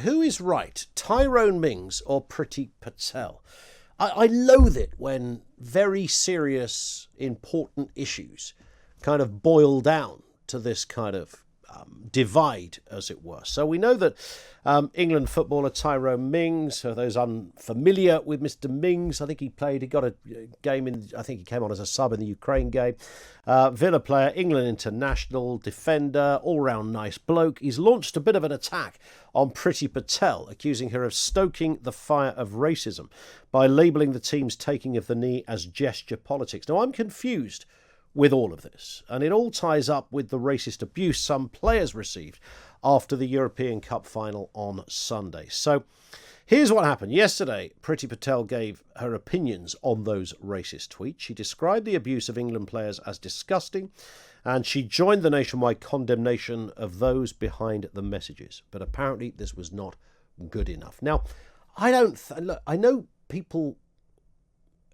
Who is right, Tyrone Mings or Priti Patel? I loathe it when very serious, important issues kind of boil down to this kind of divide, as it were. So we know that England footballer Tyrone Mings, for those unfamiliar with Mr. Mings, I think he got a game I think he came on as a sub in the Ukraine game. Villa player, England international, defender, all-round nice bloke. He's launched a bit of an attack on Priti Patel, accusing her of stoking the fire of racism by labelling the team's taking of the knee as gesture politics. Now, I'm confused with all of this, and it all ties up with the racist abuse some players received after the European Cup final on Sunday. So here's what happened. Yesterday, Priti Patel gave her opinions on those racist tweets. She described the abuse of England players as disgusting, and she joined the nationwide condemnation of those behind the messages. But apparently this was not good enough. Now, look, I know people,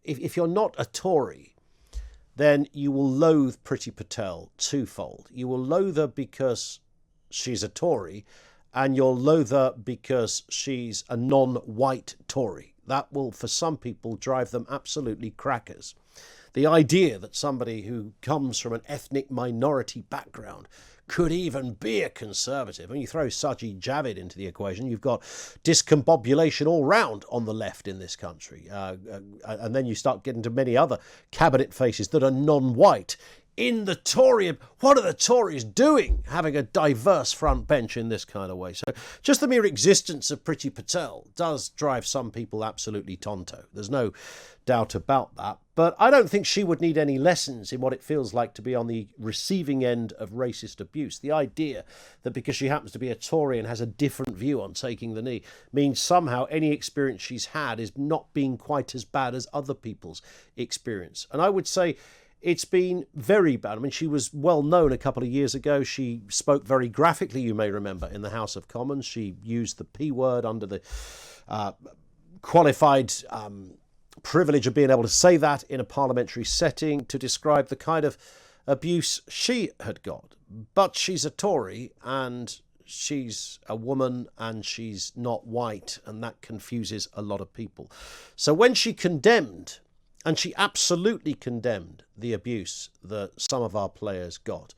if you're not a Tory, then you will loathe Priti Patel twofold. You will loathe her because she's a Tory, and you'll loathe her because she's a non-white Tory. That will, for some people, drive them absolutely crackers. The idea that somebody who comes from an ethnic minority background could even be a Conservative. When you throw Sajid Javid into the equation, you've got discombobulation all round on the left in this country. And then you start getting to many other cabinet faces that are non-white. In the Tory, what are the Tories doing having a diverse front bench in this kind of way? So just the mere existence of Priti Patel does drive some people absolutely tonto. There's no doubt about that. But I don't think she would need any lessons in what it feels like to be on the receiving end of racist abuse. The idea that because she happens to be a Tory and has a different view on taking the knee means somehow any experience she's had is not being quite as bad as other people's experience. And I would say it's been very bad. I mean, she was well known a couple of years ago. She spoke very graphically, you may remember, in the House of Commons. She used the P word under the qualified privilege of being able to say that in a parliamentary setting to describe the kind of abuse she had got. But she's a Tory and she's a woman and she's not white, and that confuses a lot of people. So when she condemned, and she absolutely condemned, the abuse that some of our players got,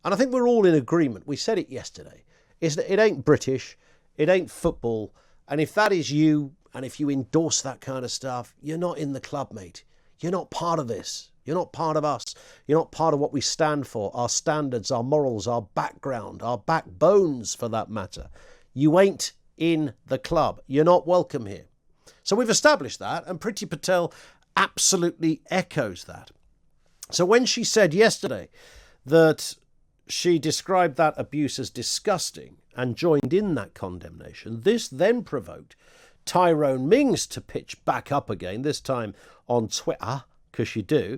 and I think we're all in agreement, we said it yesterday, is that it ain't British, it ain't football, and if that is you, and if you endorse that kind of stuff, you're not in the club, mate. You're not part of this. You're not part of us. You're not part of what we stand for, our standards, our morals, our background, our backbones, for that matter. You ain't in the club. You're not welcome here. So we've established that, and Priti Patel absolutely echoes that. So when she said yesterday that she described that abuse as disgusting and joined in that condemnation, this then provoked Tyrone Mings to pitch back up again, this time on Twitter, because you do.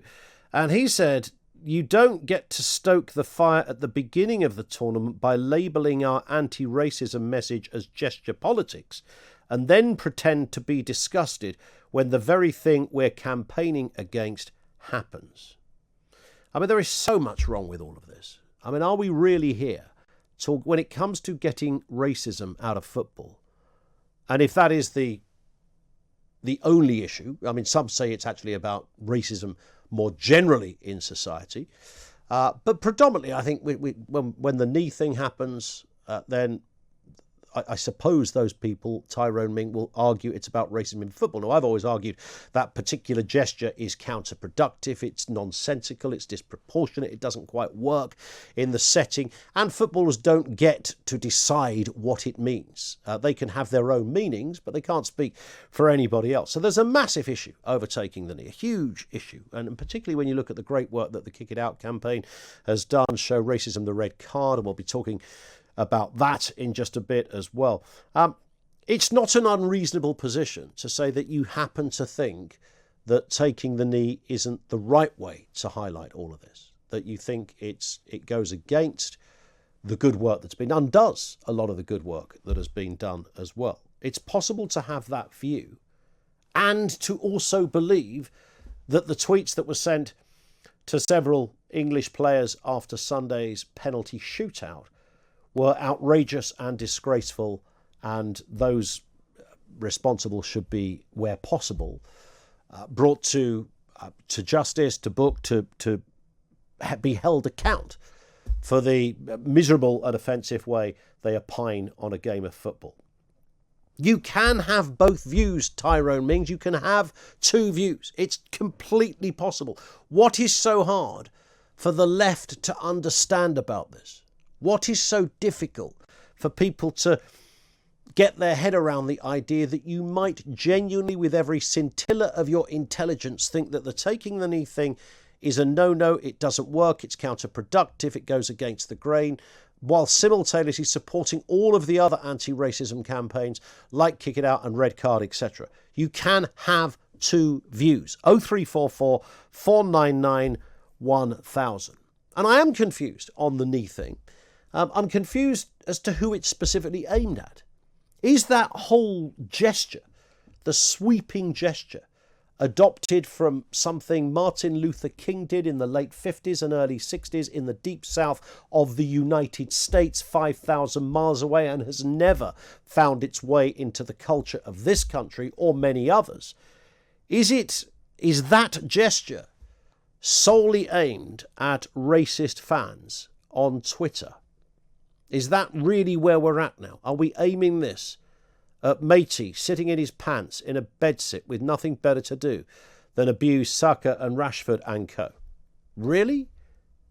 And he said, "You don't get to stoke the fire at the beginning of the tournament by labelling our anti-racism message as gesture politics and then pretend to be disgusted when the very thing we're campaigning against happens." I mean, there is so much wrong with all of this. I mean, are we really here to, when it comes to getting racism out of football, and if that is the only issue, I mean, some say it's actually about racism more generally in society, but predominantly, I think when the knee thing happens, then I suppose those people, Tyrone Ming, will argue it's about racism in football. Now, I've always argued that particular gesture is counterproductive, it's nonsensical, it's disproportionate, it doesn't quite work in the setting, and footballers don't get to decide what it means. They can have their own meanings, but they can't speak for anybody else. So there's a massive issue over taking the knee, a huge issue, and particularly when you look at the great work that the Kick It Out campaign has done, Show Racism the Red Card, and we'll be talking about that in just a bit as well. It's not an unreasonable position to say that you happen to think that taking the knee isn't the right way to highlight all of this, that you think it goes against the good work that's been done, does a lot of the good work that has been done as well. It's possible to have that view and to also believe that the tweets that were sent to several English players after Sunday's penalty shootout were outrageous and disgraceful and those responsible should be, where possible, brought to justice, to book, to be held account for the miserable and offensive way they opine on a game of football. You can have both views, Tyrone Mings. You can have two views. It's completely possible. What is so hard for the left to understand about this? What is so difficult for people to get their head around the idea that you might genuinely, with every scintilla of your intelligence, think that the taking the knee thing is a no-no, it doesn't work, it's counterproductive, it goes against the grain, while simultaneously supporting all of the other anti-racism campaigns like Kick It Out and Red Card, etc. You can have two views. 0344 499 1000. And I am confused on the knee thing. I'm confused as to who it's specifically aimed at. Is that whole gesture, the sweeping gesture, adopted from something Martin Luther King did in the late 50s and early 60s in the deep south of the United States, 5,000 miles away, and has never found its way into the culture of this country or many others? Is that gesture solely aimed at racist fans on Twitter? Is that really where we're at now? Are we aiming this at Matey sitting in his pants in a bedsit with nothing better to do than abuse Saka and Rashford and co? Really?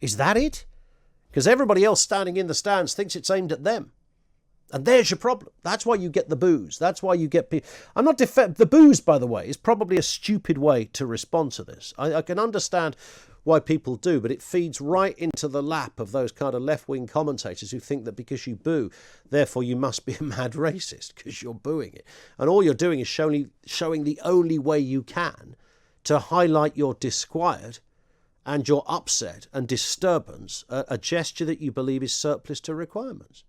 Is that it? Because everybody else standing in the stands thinks it's aimed at them. And there's your problem. That's why you get the boos. That's why you get people. I'm not the boos, by the way, is probably a stupid way to respond to this. I can understand why people do, but it feeds right into the lap of those kind of left-wing commentators who think that because you boo, therefore you must be a mad racist because you're booing it. And all you're doing is showing the only way you can to highlight your disquiet and your upset and disturbance, a gesture that you believe is surplus to requirements,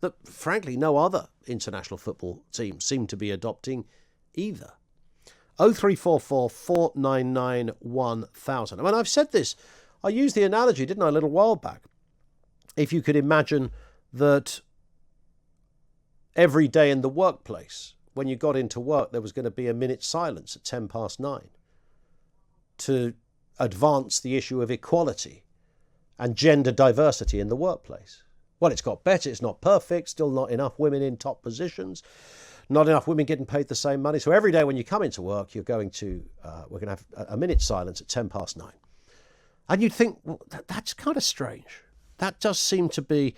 that frankly no other international football team seem to be adopting either. 0344 499 1000. I mean, I've said this. I used the analogy, didn't I, a little while back? If you could imagine that every day in the workplace, when you got into work, there was going to be a minute's silence at 9:10 to advance the issue of equality and gender diversity in the workplace. Well, it's got better. It's not perfect. Still not enough women in top positions. Not enough women getting paid the same money. So every day when you come into work, we're going to have a minute's silence at 9:10. And you'd think, well, that's kind of strange. That does seem to be,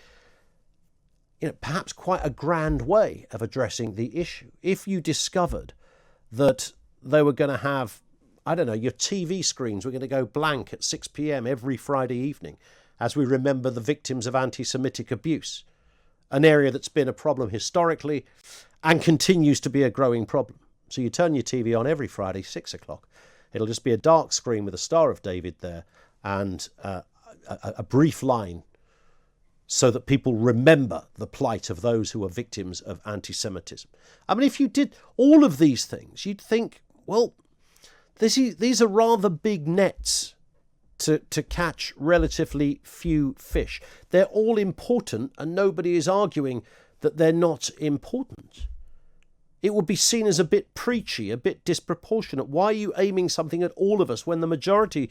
perhaps quite a grand way of addressing the issue. If you discovered that they were going to have, I don't know, your TV screens were going to go blank at 6 p.m. every Friday evening as we remember the victims of anti-Semitic abuse, an area that's been a problem historically and continues to be a growing problem. So you turn your TV on every Friday, 6 o'clock. It'll just be a dark screen with a Star of David there and a brief line so that people remember the plight of those who are victims of anti-Semitism. I mean, if you did all of these things, you'd think, well, these are rather big nets to catch relatively few fish. They're all important and nobody is arguing that they're not important. It would be seen as a bit preachy, a bit disproportionate. Why are you aiming something at all of us when the majority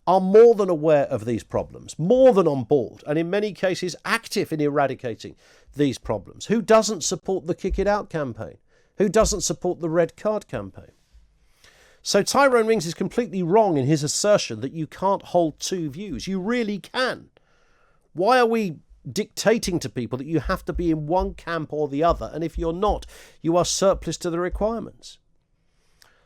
are more than aware of these problems, more than on board, and in many cases active in eradicating these problems? Who doesn't support the Kick It Out campaign? Who doesn't support the Red Card campaign? So Tyrone Mings is completely wrong in his assertion that you can't hold two views. You really can. Why are we dictating to people that you have to be in one camp or the other, and if you're not, you are surplus to the requirements?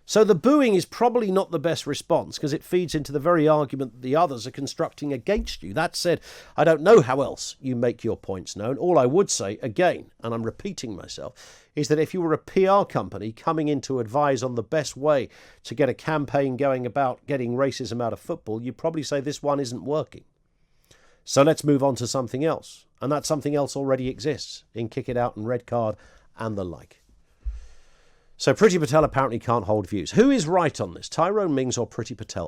So the booing is probably not the best response because it feeds into the very argument that the others are constructing against you. That said, I don't know how else you make your points known. All I would say, again, and I'm repeating myself, is that if you were a PR company coming in to advise on the best way to get a campaign going about getting racism out of football, you'd probably say this one isn't working. So let's move on to something else. And that something else already exists in Kick It Out and Red Card and the like. So Priti Patel apparently can't hold views. Who is right on this, Tyrone Mings or Priti Patel?